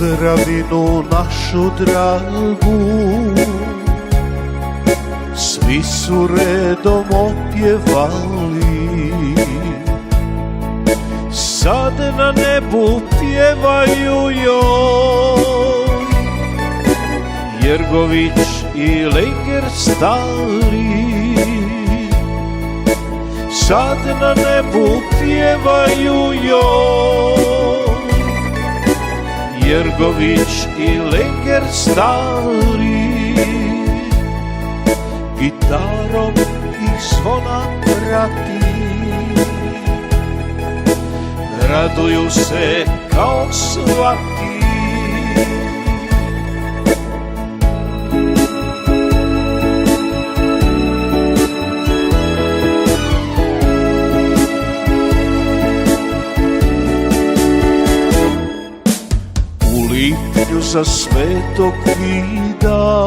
Podravinu našu dragu svi su redom opjevali, sad na nebu pjevaju joj Jergović i Lenger stari. Sad na nebu pjevaju joj Jergović i Lenger stari. Gitarom i zvona prati, raduju se kao svaki. U lipnju za Svetog Vida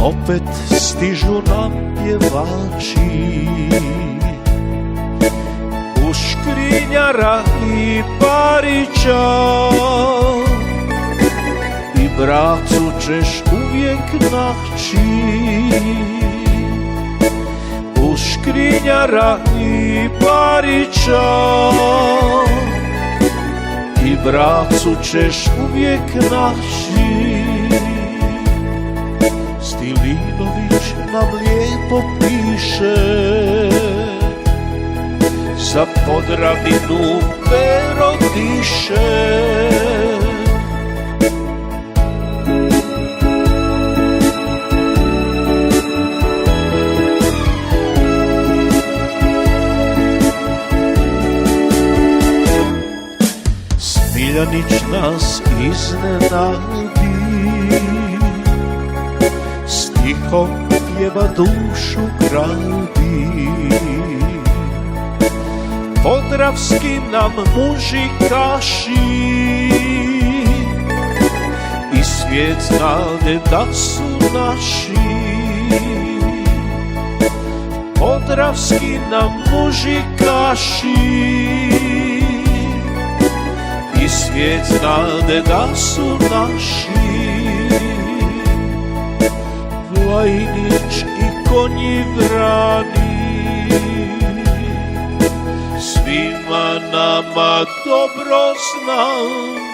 opet stižu nam pjevači, u Škrinjara i Barića, i bracu ćeš uvijek naći. U Škrinjara i Barića, i bracu ćeš uvijek naći. Stilinović nam lijepo piše, za Podravinu pero diše. Smiljanić nas iznenadi, stihom pjeva dušu gradi. Podravski nam muzikaši, i svijet znade da su naši. Podravski nam muzikaši, i svijet znade da su naši. Vlajnić i konji vrani, svima nama dobro znam.